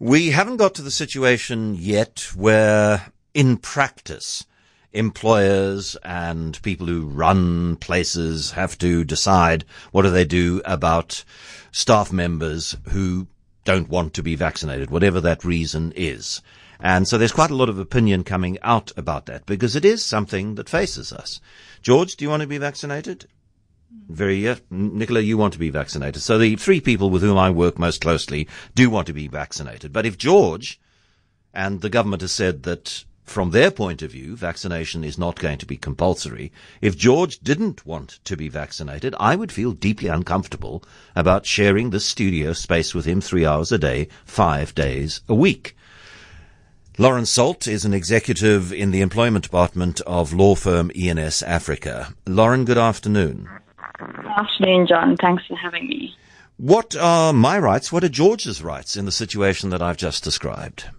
We haven't got to the situation yet where, in practice, employers and people who run places have to decide what do they do about staff members who don't want to be vaccinated, whatever that reason is. And so there's quite a lot of opinion coming out about that because it is something that faces us. George, do you want to be vaccinated? Nicola, you want to be vaccinated. So the three people with whom I work most closely do want to be vaccinated. But if George, and the government has said that from their point of view, vaccination is not going to be compulsory. If George didn't want to be vaccinated, I would feel deeply uncomfortable about sharing this studio space with him 3 hours a day, 5 days a week. Lauren Salt is an executive in the employment department of law firm E&S Africa. Lauren, good afternoon. Good afternoon, John. Thanks for having me. What are my rights? What are George's rights in the situation that I've just described?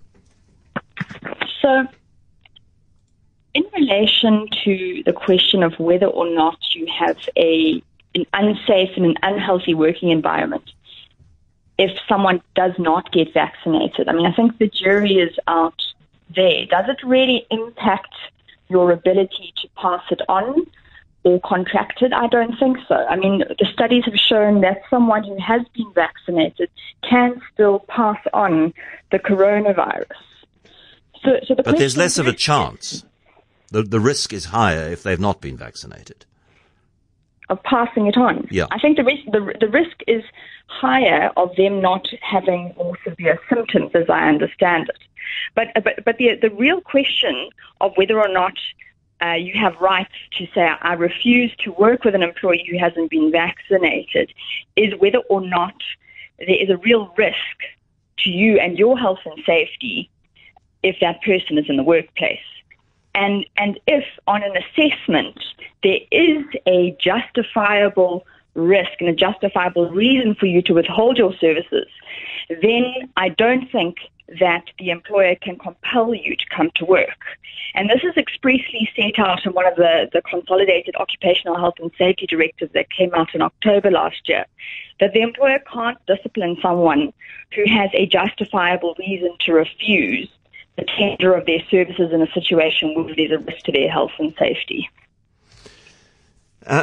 So, in relation to the question of whether or not you have an unsafe and an unhealthy working environment, if someone does not get vaccinated, I think the jury is out there. Does it really impact your ability to pass it on or contract it? I don't think so. The studies have shown that someone who has been vaccinated can still pass on the coronavirus. But there's less of a chance. The risk is higher if they've not been vaccinated. Of passing it on. Yeah. I think the risk is higher of them not having more severe symptoms, as I understand it. But the real question of whether or not you have rights to say, I refuse to work with an employee who hasn't been vaccinated, is whether or not there is a real risk to you and your health and safety if that person is in the workplace. And if on an assessment there is a justifiable risk and a justifiable reason for you to withhold your services, then I don't think that the employer can compel you to come to work. And this is expressly set out in one of the consolidated occupational health and safety directives that came out in October last year, that the employer can't discipline someone who has a justifiable reason to refuse the tender of their services in a situation where there's a risk to their health and safety.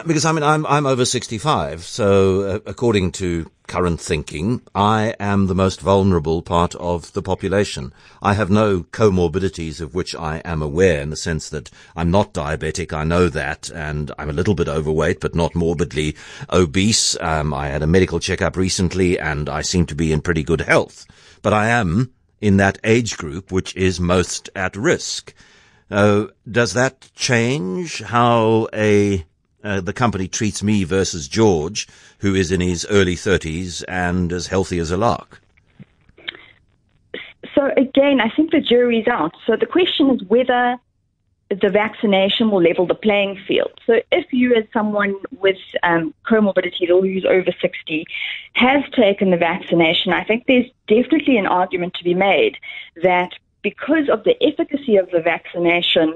Because I'm over 65, so according to current thinking, I am the most vulnerable part of the population. I have no comorbidities of which I am aware, in the sense that I'm not diabetic, I know that, and I'm a little bit overweight, but not morbidly obese. I had a medical checkup recently, and I seem to be in pretty good health. But I am in that age group which is most at risk. Does that change how the company treats me versus George, who is in his early 30s and as healthy as a lark? So again, I think the jury's out. So the question is whether the vaccination will level the playing field. So if you, as someone with comorbidities or who's over 60, has taken the vaccination, I think there's definitely an argument to be made that because of the efficacy of the vaccination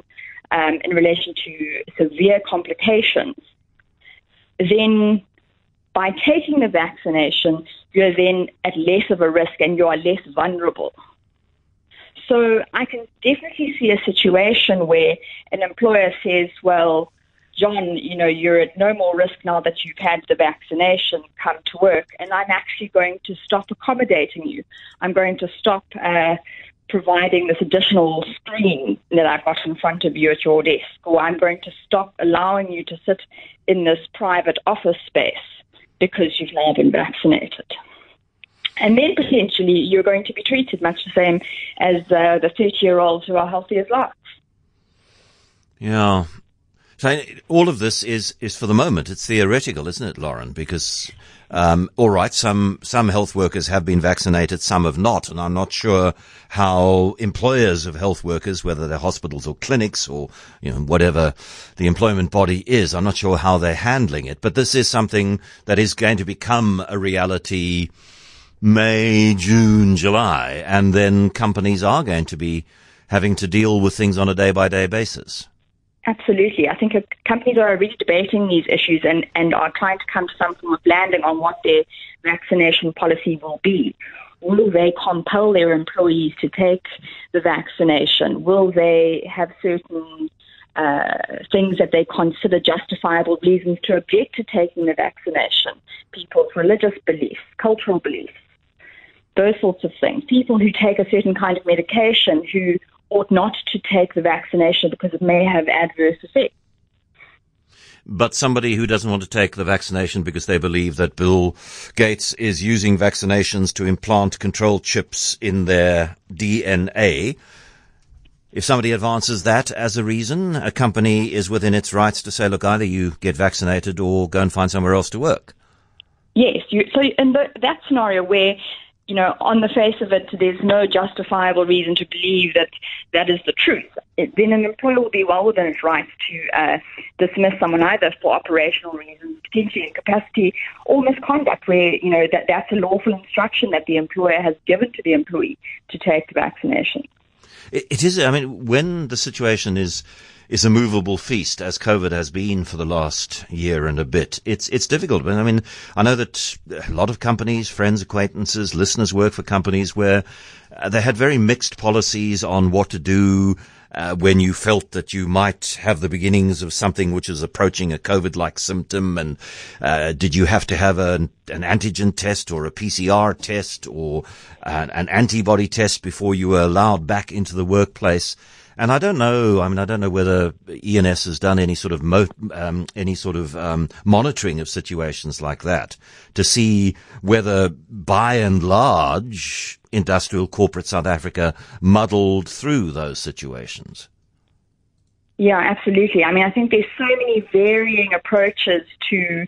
in relation to severe complications, then by taking the vaccination, you're then at less of a risk and you are less vulnerable. So I can definitely see a situation where an employer says, well, John, you're at no more risk now that you've had the vaccination, come to work, and I'm actually going to stop accommodating you. I'm going to stop providing this additional screen that I've got in front of you at your desk, or I'm going to stop allowing you to sit in this private office space because you've now been vaccinated. And then potentially you're going to be treated much the same as the 30-year-olds who are healthy as larks. Yeah. So all of this is for the moment, it's theoretical, isn't it, Lauren? Because, all right, some health workers have been vaccinated, some have not, and I'm not sure how employers of health workers, whether they're hospitals or clinics or, whatever the employment body is, I'm not sure how they're handling it. But this is something that is going to become a reality May, June, July, and then companies are going to be having to deal with things on a day-by-day basis. Absolutely. I think companies are already debating these issues and are trying to come to some form of landing on what their vaccination policy will be. will they compel their employees to take the vaccination? Will they have certain things that they consider justifiable reasons to object to taking the vaccination? People's religious beliefs, cultural beliefs, those sorts of things. People who take a certain kind of medication who ought not to take the vaccination because it may have adverse effects. But somebody who doesn't want to take the vaccination because they believe that Bill Gates is using vaccinations to implant control chips in their DNA, if somebody advances that as a reason, a company is within its rights to say, look, either you get vaccinated or go and find somewhere else to work. Yes. So in that scenario where, on the face of it, there's no justifiable reason to believe that that is the truth, then an employer will be well within its rights to dismiss someone either for operational reasons, potentially incapacity, or misconduct, where, that's a lawful instruction that the employer has given to the employee to take the vaccination. It is, when the situation is a movable feast, as COVID has been for the last year and a bit, it's difficult. But I know that a lot of companies, friends, acquaintances, listeners work for companies where they had very mixed policies on what to do when you felt that you might have the beginnings of something which is approaching a COVID-like symptom. And did you have to have an antigen test or a PCR test or an antibody test before you were allowed back into the workplace? And I don't know. I don't know whether ENS has done any sort of monitoring of situations like that to see whether, by and large, industrial corporate South Africa muddled through those situations. Yeah, absolutely. I think there's so many varying approaches to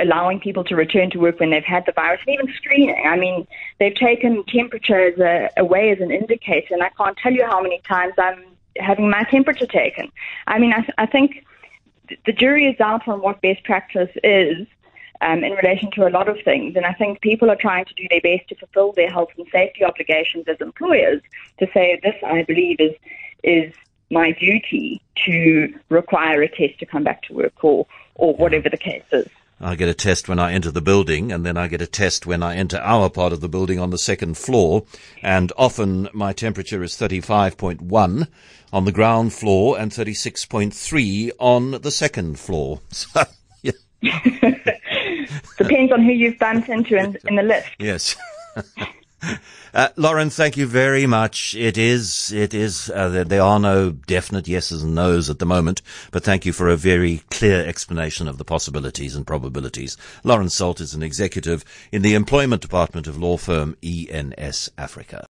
allowing people to return to work when they've had the virus, and even screening. They've taken temperature away as an indicator, and I can't tell you how many times I'm having my temperature taken. I think the jury is out on what best practice is in relation to a lot of things, and I think people are trying to do their best to fulfill their health and safety obligations as employers to say, this, I believe, is my duty to require a test to come back to work or whatever the case is. I get a test when I enter the building, and then I get a test when I enter our part of the building on the second floor, and often my temperature is 35.1 on the ground floor and 36.3 on the second floor. So, yeah. Depends on who you've bumped into in the lift. Yes. Lauren, thank you very much. There are no definite yeses and nos at the moment, but thank you for a very clear explanation of the possibilities and probabilities. Lauren Salt is an executive in the employment department of law firm ENS Africa.